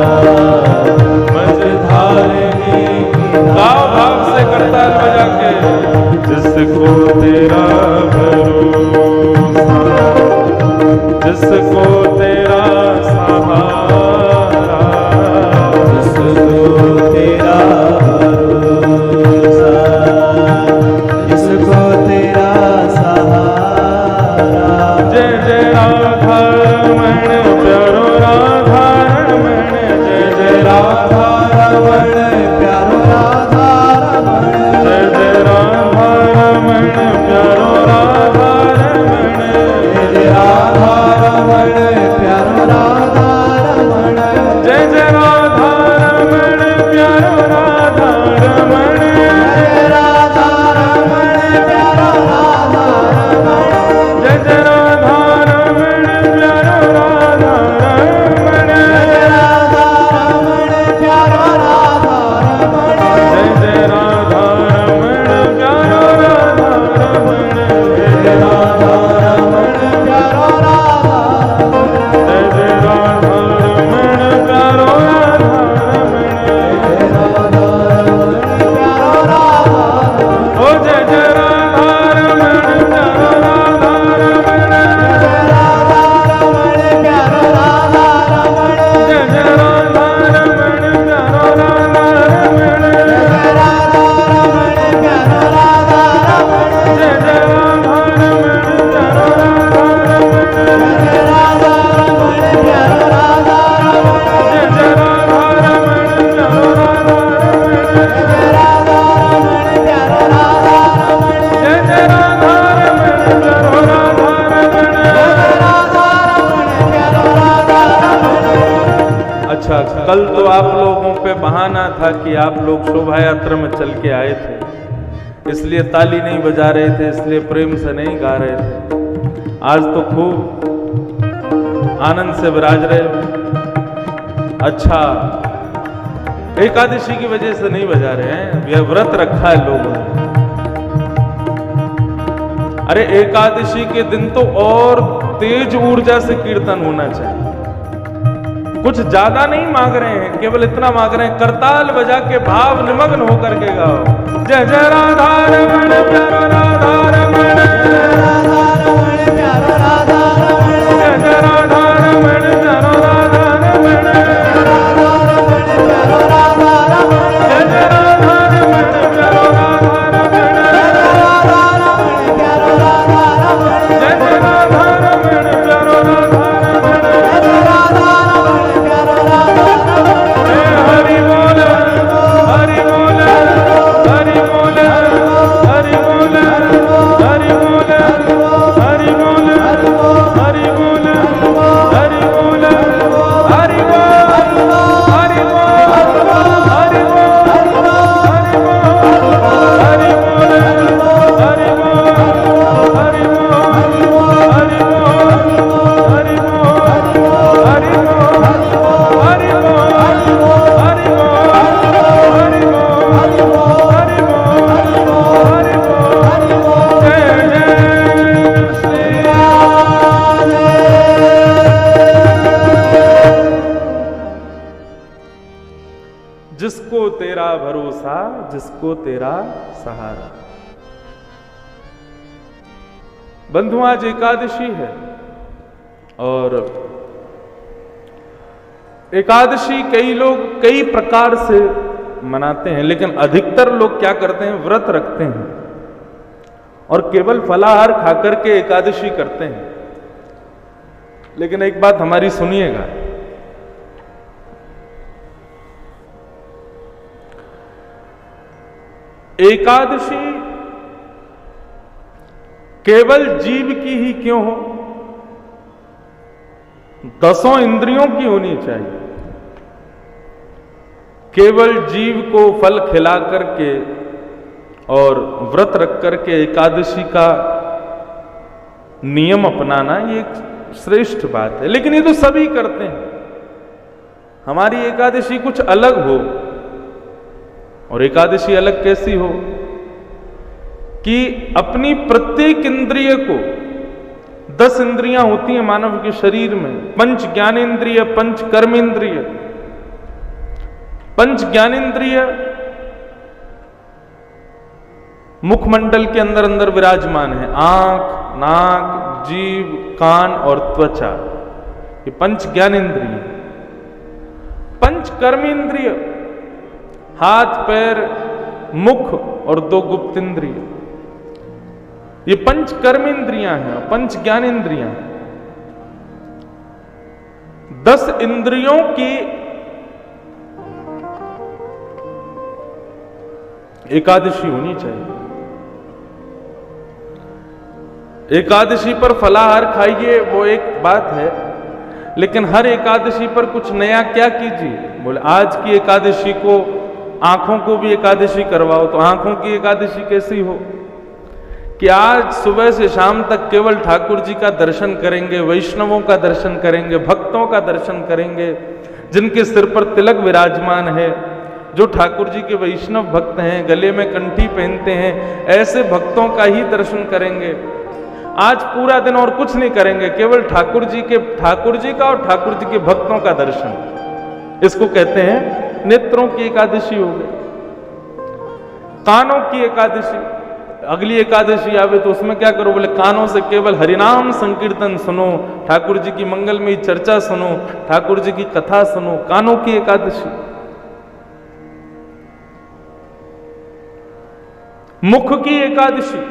मझधारनी गाओ भाव से करताल बजा के। जिसको तेरा भरोसा, जिसको तेरा सहारा, जिसको तेरा भरोसा, जिसको तेरा सहारा। जय जय राधा रमण प्यारो राधा रमण, जय जय राधा रमण प्यारो राधा रमण, जय जय राधा रमण प्यारो राधा रमण, जय राधा रमण प्यारो राधा रमण, जय जय राधा रमण प्यारो राधा रमण, जय राधा रमण प्यारो राधा रमण, जय जय राधा रमण प्यारो राधा रमण, जय राधा रमण प्यारो राधा रमण, जय जय राधा रमण प्यारो राधा रमण, जय राधा रमण प्यारो राधा रमण, जय जय राधा रमण प्यारो राधा रमण, जय राधा रमण प्यारो राधा रमण, ओ जय जय राधा रमण प्यारो राधा रमण, जय राधा रमण प्यारो राधा रमण, जय जय राधा रमण प्यारो राधा रमण, जय राधा रमण प्यारो राधा रमण, जय जय राधा रमण प्यारो राधा रमण, जय राधा रमण प्यारो राधा रमण, जय जय राधा रमण प्यारो राधा रमण, जय राधा रमण प्यारो राधा रमण, जय जय राधा रमण प्यारो राधा रमण। जय राधा रमण प्यारो राधा रमण। अच्छा, कल तो आप लोगों पे बहाना था कि आप लोग शोभा यात्रा में चल के आए थे, इसलिए ताली नहीं बजा रहे थे, इसलिए प्रेम से नहीं गा रहे थे। आज तो खूब आनंद से विराज रहे हो। अच्छा, एकादशी की वजह से नहीं बजा रहे हैं, यह व्रत रखा है लोगों ने। अरे एकादशी के दिन तो और तेज ऊर्जा से कीर्तन होना चाहिए। कुछ ज्यादा नहीं मांग रहे हैं, केवल इतना मांग रहे हैं, करताल बजा के भाव निमग्न होकर के गाओ। जय जय राधा रमण प्यारो राधा रमण, जय राधा रमण प्यारो राधा रमण, जय जय राधा रमण प्यारो राधा रमण, जय राधा रमण प्यारो राधा रमण, जय जय राधा रमण प्यारो राधा रमण, जय राधा रमण प्यारो राधा रमण, जय जय राधा रमण प्यारो राधा रमण, जय राधा रमण प्यारो राधा रमण। जय हरि बोल हरि बोल हरि बोल हरि बोल हरि बोल हरि बोल हरि बोल हरि बोल हरि जिसको तेरा भरोसा, जिसको तेरा सहारा। बंधु, आज एकादशी है और एकादशी कई लोग कई प्रकार से मनाते हैं, लेकिन अधिकतर लोग क्या करते हैं, व्रत रखते हैं और केवल फलाहार खाकर के एकादशी करते हैं। लेकिन एक बात हमारी सुनिएगा, एकादशी केवल जीव की ही क्यों हो, 10 इंद्रियों की होनी चाहिए। केवल जीव को फल खिला करके और व्रत रख करके एकादशी का नियम अपनाना ये एक श्रेष्ठ बात है, लेकिन ये तो सभी करते हैं। हमारी एकादशी कुछ अलग हो, और एकादशी अलग कैसी हो, कि अपनी प्रत्येक इंद्रिय को, 10 इंद्रियां होती हैं मानव के शरीर में, पंच ज्ञानेन्द्रिय, पंच कर्मेंद्रिय। पंच ज्ञानेन्द्रिय मुखमंडल के अंदर अंदर विराजमान है, आंख, नाक, जीभ, कान और त्वचा, ये पंच ज्ञानेन्द्रिय। पंच कर्मेंद्रिय हाथ, पैर, मुख और 2 गुप्त इंद्रिय, ये पंच कर्मेंद्रियां हैं, पंच ज्ञानेन्द्रियां हैं। 10 इंद्रियों की एकादशी होनी चाहिए। एकादशी पर फलाहार खाइए वो एक बात है, लेकिन हर एकादशी पर कुछ नया क्या कीजिए। बोले आज की एकादशी को आंखों को भी एकादशी करवाओ, तो आंखों की एकादशी कैसी हो कि आज सुबह से शाम तक केवल ठाकुर जी का दर्शन करेंगे, वैष्णवों का दर्शन करेंगे, भक्तों का दर्शन करेंगे, जिनके सिर पर तिलक विराजमान है, जो ठाकुर जी के वैष्णव भक्त हैं, गले में कंठी पहनते हैं, ऐसे भक्तों का ही दर्शन करेंगे। आज पूरा दिन और कुछ नहीं करेंगे, केवल ठाकुर जी का और ठाकुर जी के भक्तों का दर्शन। इसको कहते हैं नेत्रों की एकादशी हो गई। कानों की एकादशी, अगली एकादशी आवे तो उसमें क्या करो, बोले कानों से केवल हरिनाम संकीर्तन सुनो, ठाकुर जी की मंगलमयी चर्चा सुनो, ठाकुर जी की कथा सुनो, कानों की एकादशी। मुख की एकादशी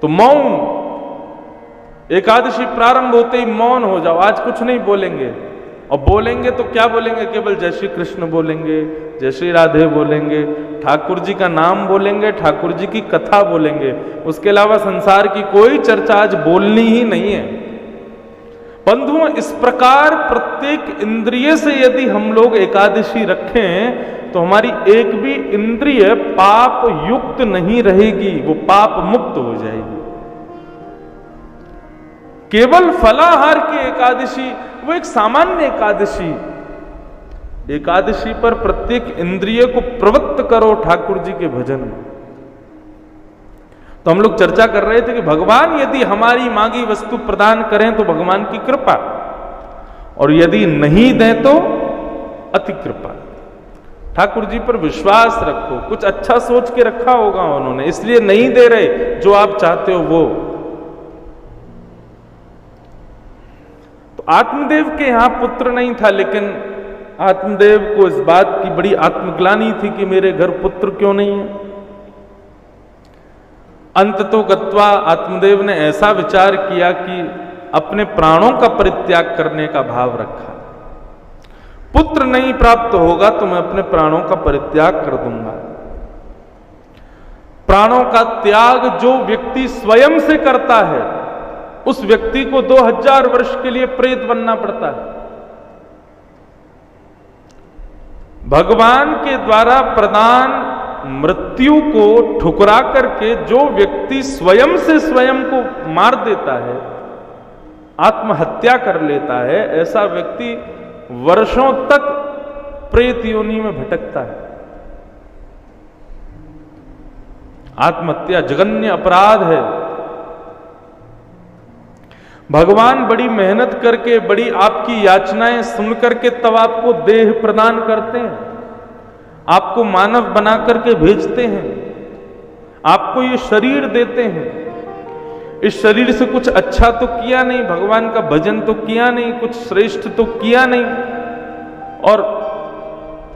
तो मौन, एकादशी प्रारंभ होते ही मौन हो जाओ, आज कुछ नहीं बोलेंगे, और बोलेंगे तो क्या बोलेंगे, केवल जय श्री कृष्ण बोलेंगे, जय श्री राधे बोलेंगे, ठाकुर जी का नाम बोलेंगे, ठाकुर जी की कथा बोलेंगे, उसके अलावा संसार की कोई चर्चा आज बोलनी ही नहीं है। बंधुओं, इस प्रकार प्रत्येक इंद्रिय से यदि हम लोग एकादशी रखें तो हमारी एक भी इंद्रिय पाप युक्त नहीं रहेगी, वो पाप मुक्त हो जाएगी। केवल फलाहार की एकादशी वो एक सामान्य एकादशी, एकादशी पर प्रत्येक इंद्रिय को प्रवृत्त करो ठाकुर जी के भजन में। तो हम लोग चर्चा कर रहे थे कि भगवान यदि हमारी मांगी वस्तु प्रदान करें तो भगवान की कृपा, और यदि नहीं दें तो अति कृपा। ठाकुर जी पर विश्वास रखो, कुछ अच्छा सोच के रखा होगा उन्होंने, इसलिए नहीं दे रहे जो आप चाहते हो वो। तो आत्मदेव के यहां पुत्र नहीं था, लेकिन आत्मदेव को इस बात की बड़ी आत्मग्लानि थी कि मेरे घर पुत्र क्यों नहीं है। अंततो गत्वा आत्मदेव ने ऐसा विचार किया कि अपने प्राणों का परित्याग करने का भाव रखा। पुत्र नहीं प्राप्त होगा तो मैं अपने प्राणों का परित्याग कर दूंगा। प्राणों का त्याग जो व्यक्ति स्वयं से करता है उस व्यक्ति को 2000 वर्ष के लिए प्रेत बनना पड़ता है। भगवान के द्वारा प्रदान मृत्यु को ठुकरा करके जो व्यक्ति स्वयं से स्वयं को मार देता है, आत्महत्या कर लेता है, ऐसा व्यक्ति वर्षों तक प्रेत योनि में भटकता है। आत्महत्या जघन्य अपराध है। भगवान बड़ी मेहनत करके, बड़ी आपकी याचनाएं सुन करके तब आपको देह प्रदान करते हैं, आपको मानव बना करके भेजते हैं, आपको ये शरीर देते हैं। इस शरीर से कुछ अच्छा तो किया नहीं, भगवान का भजन तो किया नहीं, कुछ श्रेष्ठ तो किया नहीं, और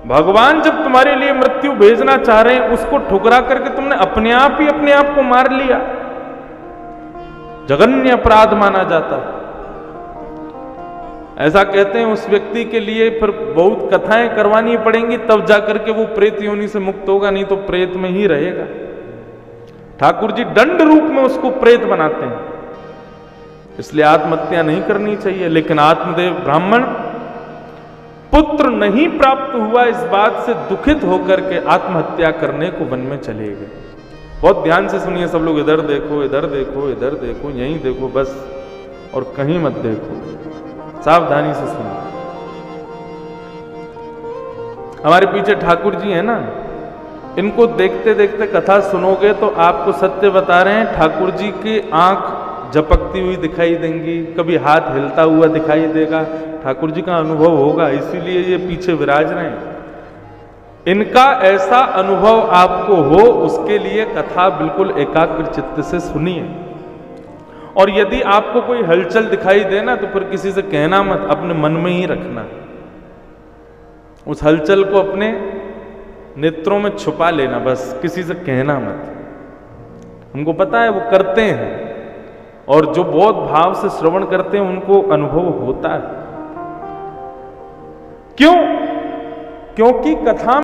भगवान जब तुम्हारे लिए मृत्यु भेजना चाह रहे हैं उसको ठुकरा करके तुमने अपने आप ही अपने आप को मार लिया। जघन्य अपराध माना जाता है। ऐसा कहते हैं उस व्यक्ति के लिए फिर बहुत कथाएं करवानी पड़ेंगी तब जाकर के वो प्रेत योनि से मुक्त होगा, नहीं तो प्रेत में ही रहेगा। ठाकुर जी दंड रूप में उसको प्रेत बनाते हैं, इसलिए आत्महत्या नहीं करनी चाहिए। लेकिन आत्मदेव ब्राह्मण पुत्र नहीं प्राप्त हुआ इस बात से दुखित होकर के आत्महत्या करने को वन में चले गए। बहुत ध्यान से सुनिए सब लोग, इधर देखो, इधर देखो, इधर देखो, यहीं देखो बस, और कहीं मत देखो, सावधानी से सुनिए। हमारे पीछे ठाकुर जी है ना, इनको देखते देखते कथा सुनोगे तो आपको सत्य बता रहे हैं, ठाकुर जी की आंख झपकती हुई दिखाई देंगी, कभी हाथ हिलता हुआ दिखाई देगा, ठाकुर जी का अनुभव होगा, इसीलिए ये पीछे विराज रहे हैं। इनका ऐसा अनुभव आपको हो, उसके लिए कथा बिल्कुल एकाग्र चित्त से सुनिए। और यदि आपको कोई हलचल दिखाई देना तो फिर किसी से कहना मत, अपने मन में ही रखना, उस हलचल को अपने नेत्रों में छुपा लेना, बस किसी से कहना मत। हमको पता है वो करते हैं, और जो बहुत भाव से श्रवण करते हैं उनको अनुभव होता है। क्यों? क्योंकि कथा